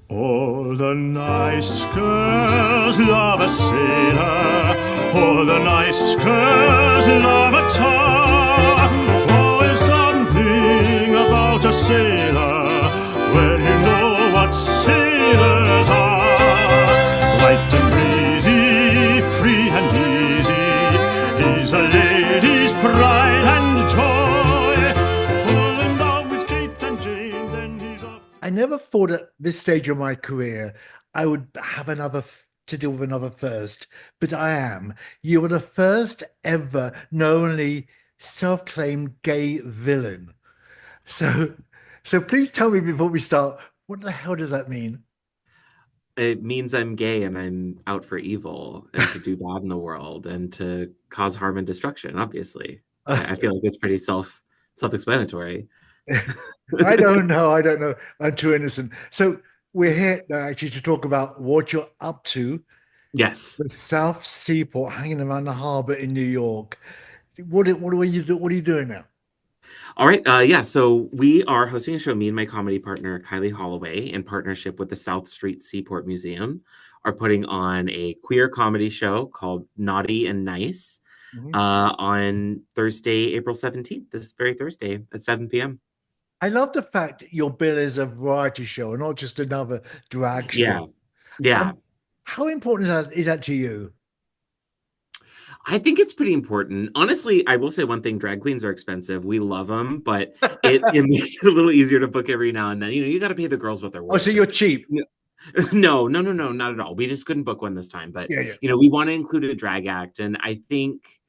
All the nice girls love a sailor, all the nice girls love a tar. For there's something about a sailor, well, you know what sailors are. Light and breezy, free and easy, he's a lady's pride and joy. Fall in love with Kate and Jane, then he's off. I never thought at this stage of my career I would have to deal with another first, but I am. You are the first ever knowingly self-claimed gay villain. So, so please tell me before we start, what the hell does that mean? It means I'm gay and I'm out for evil and to do bad in the world and to cause harm and destruction, obviously. I feel like it's pretty self-explanatory. I don't know. I don't know. I'm too innocent. So we're here actually to talk about what you're up to. Yes. The South Seaport, hanging around the harbor in New York. What are you do? What are you doing now? All right. Yeah. So we are hosting a show. Me and my comedy partner, Kylie Holloway, in partnership with the South Street Seaport Museum, are putting on a queer comedy show called Naughty and Nice on Thursday, April 17th, this very Thursday at 7 p.m. I love the fact that your bill is a variety show and not just another drag show. Yeah. Yeah. How important is that to you? I think it's pretty important. Honestly, I will say one thing, drag queens are expensive. We love them, but it makes it a little easier to book every now and then. You got to pay the girls what they're worth. Oh, so you're cheap. No, not at all. We just couldn't book one this time. But, yeah. We want to include a drag act. And I think,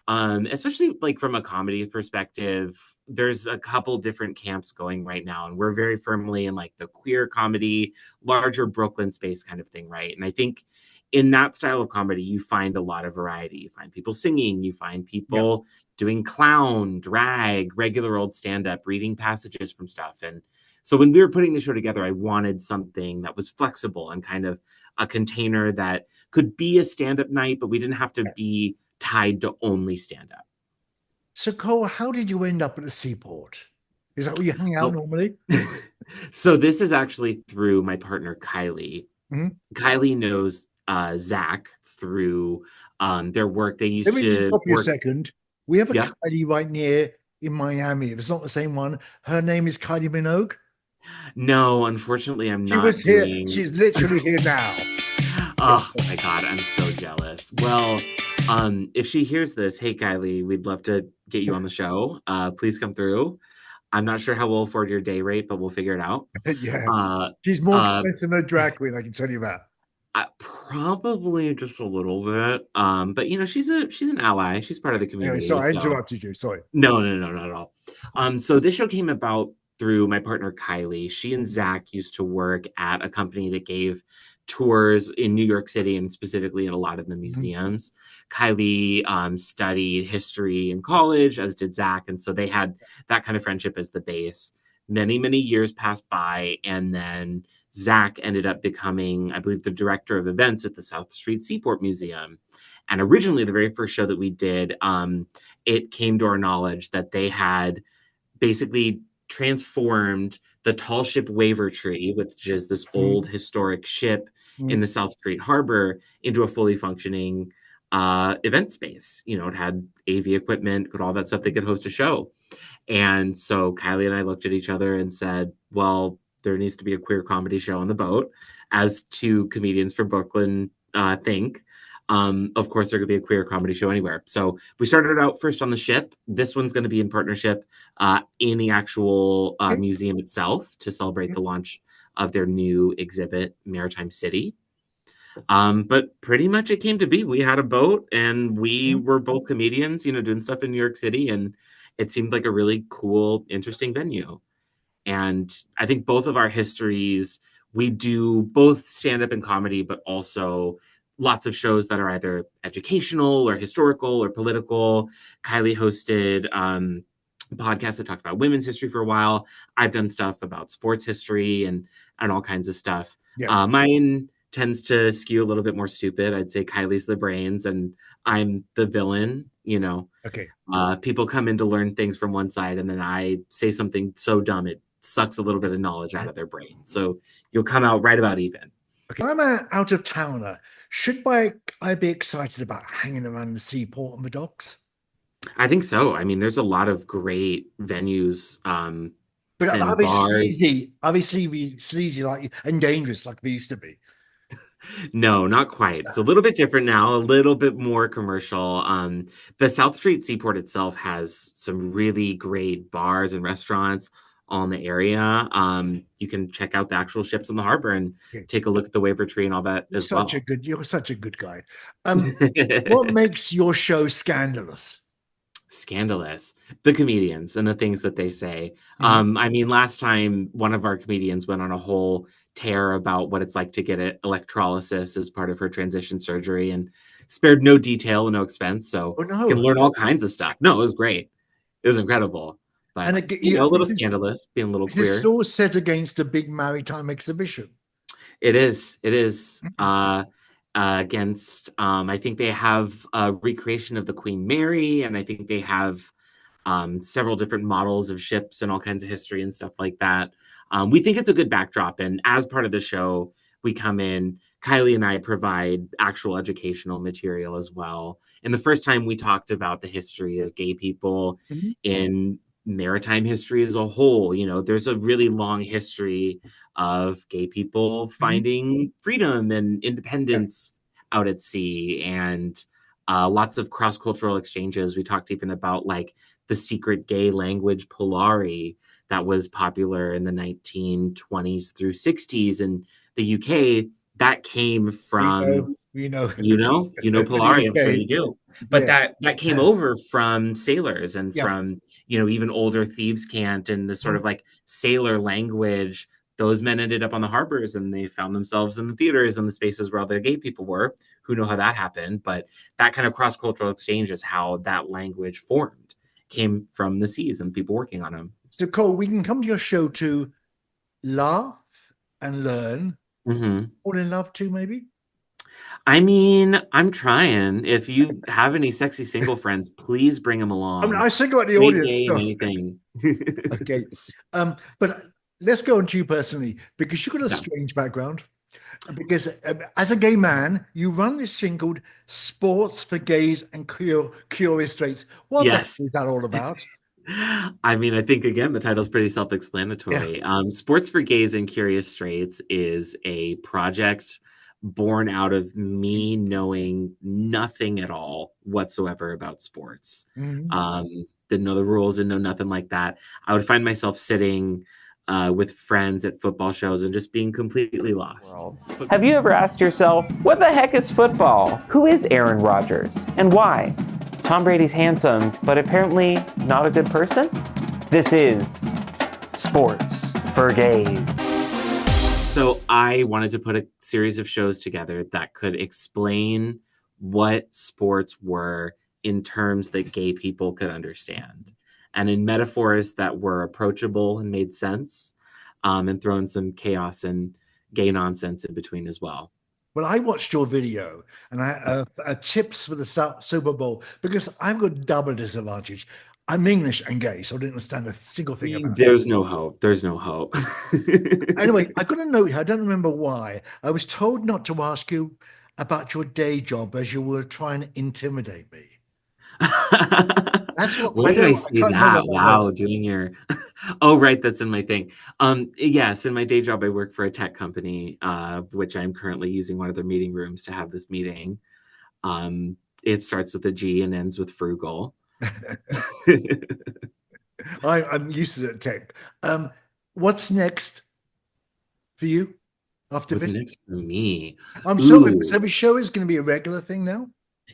especially like from a comedy perspective, there's a couple different camps going right now. And we're very firmly in like the queer comedy, larger Brooklyn space kind of thing, right? And I think in that style of comedy, you find a lot of variety. You find people singing, you find people doing clown, drag, regular old stand-up, reading passages from stuff. And so when we were putting the show together, I wanted something that was flexible and kind of a container that could be a stand-up night, but we didn't have to be tied to only stand-up. So Cole, how did you end up at the Seaport? Is that where you hang out normally? So this is actually through my partner, Kylie. Kylie knows Zach through their work. They used Let me to stop you a work... second. We have a Kylie right near in Miami. If it's not the same one, her name is Kylie Minogue. No, unfortunately, I'm not. She was here. She's literally here now. Oh my God, I'm so jealous. Well, if she hears this, hey Kylie, we'd love to get you on the show. Please come through. I'm not sure how we'll afford your day rate, but we'll figure it out. She's more expensive than a drag queen, I can tell you that. Probably just a little bit. But she's an ally. She's part of the community. Anyway, sorry, I interrupted you. Sorry. No, not at all. So this show came about through my partner Kylie. She and Zach used to work at a company that gave tours in New York City and specifically in a lot of the museums. Kylie studied history in college, as did Zach, and so they had that kind of friendship as the base. Many years passed by, and then Zach ended up becoming, I believe, the director of events at the South Street Seaport Museum. And originally, the very first show that we did, it came to our knowledge that they had basically transformed the tall ship Wavertree, which is this old historic ship in the South Street Harbor, into a fully functioning event space. It had AV equipment, all that stuff. They could host a show. And so Kylie and I looked at each other and said, well, there needs to be a queer comedy show on the boat, as two comedians from Brooklyn think. Of course, there could be a queer comedy show anywhere. So we started out first on the ship. This one's going to be in partnership in the actual museum itself to celebrate the launch of their new exhibit, Maritime City. But pretty much it came to be. We had a boat and we were both comedians, doing stuff in New York City. And it seemed like a really cool, interesting venue. And I think both of our histories, we do both stand-up and comedy, but also lots of shows that are either educational or historical or political. Kylie hosted a podcast that talked about women's history for a while. I've done stuff about sports history and all kinds of stuff. Mine tends to skew a little bit more stupid. I'd say Kylie's the brains and I'm the villain, Okay. People come in to learn things from one side and then I say something so dumb it sucks a little bit of knowledge out of their brain. So you'll come out right about even. Okay, I'm an out of towner. Should I be excited about hanging around the seaport and the docks? I think so. I mean, there's a lot of great venues But and bars. are they sleazy like and dangerous like they used to be? No, not quite. It's a little bit different now, a little bit more commercial. The South Street Seaport itself has some really great bars and restaurants all in the area. You can check out the actual ships in the harbor and Okay. take a look at the waiver tree and all that as well. You're such a good guy. What makes your show scandalous? Scandalous, the comedians and the things that they say. I mean, last time one of our comedians went on a whole tear about what it's like to get electrolysis as part of her transition surgery and spared no detail and no expense, so Oh you can no. learn all kinds of stuff. No, it was great. It was incredible. But And a little scandalous, being a little queer. It's all set against a big maritime exhibition. It is against I think they have a recreation of the Queen Mary, and I think they have several different models of ships and all kinds of history and stuff like that. We think it's a good backdrop, and as part of the show, we come in. Kylie and I provide actual educational material as well. And the first time we talked about the history of gay people in maritime history as a whole, there's a really long history of gay people finding freedom and independence out at sea, and lots of cross-cultural exchanges. We talked even about like the secret gay language Polari that was popular in the 1920s through 60s in the UK. That came from Polari, I'm sure you do. But that came over from sailors and from even older thieves' cant and the sort of like sailor language. Those men ended up on the harbors and they found themselves in the theaters and the spaces where all the gay people were. Who know how that happened? But that kind of cross-cultural exchange is how that language formed, came from the seas and people working on them. So Cole, we can come to your show to laugh and learn. Fall in love too, maybe? I mean, I'm trying. If you have any sexy single friends, please bring them along. I mean, I single out the audience stuff. Anything. Okay. But let's go on to you personally, because you've got a strange background. Because as a gay man, you run this thing called Sports for Gays and Curious Straights. What the hell is that all about? I mean, I think, again, the title's pretty self-explanatory. Sports for Gays and Curious Straights is a project born out of me knowing nothing at all whatsoever about sports. Didn't know the rules, didn't know nothing like that. I would find myself sitting with friends at football shows and just being completely lost. Have you ever asked yourself, what the heck is football? Who is Aaron Rodgers? And why? Tom Brady's handsome, but apparently not a good person? This is Sports for Gays. So I wanted to put a series of shows together that could explain what sports were in terms that gay people could understand, and in metaphors that were approachable and made sense, and throw in some chaos and gay nonsense in between as well. Well, I watched your video and I tips for the Super Bowl because I've got double disadvantage. I'm English and gay, so I didn't understand a single thing about it. There's no hope. There's no hope. Anyway, I got a note here. I don't remember why. I was told not to ask you about your day job as you were trying to intimidate me. That's what. Where did I see that? Wow, doing your. Oh, right, that's in my thing. Yes, in my day job, I work for a tech company, which I'm currently using one of their meeting rooms to have this meeting. It starts with a G and ends with frugal. I'm used to that tech. What's next for you after this? What's next for me? So every show is going to be a regular thing now?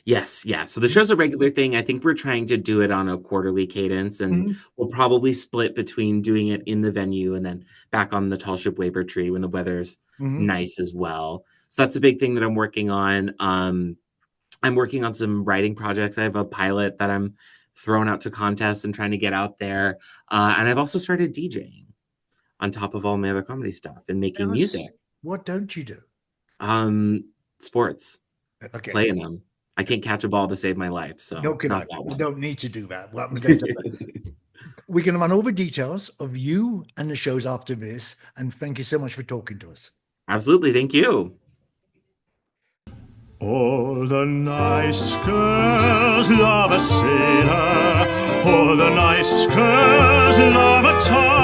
Yes, yeah. So the show's a regular thing. I think we're trying to do it on a quarterly cadence, and we'll probably split between doing it in the venue and then back on the tall ship waiver tree when the weather's nice as well. So that's a big thing that I'm working on. I'm working on some writing projects. I have a pilot that I'm throwing out to contests and trying to get out there. And I've also started DJing on top of all my other comedy stuff and making music. What don't you do? Sports. Okay. Playing them. I can't catch a ball to save my life. So you don't need to do that. We're going to run over details of you and the shows after this. And thank you so much for talking to us. Absolutely. Thank you. All the nice girls love a sailor. All the nice girls love a tar.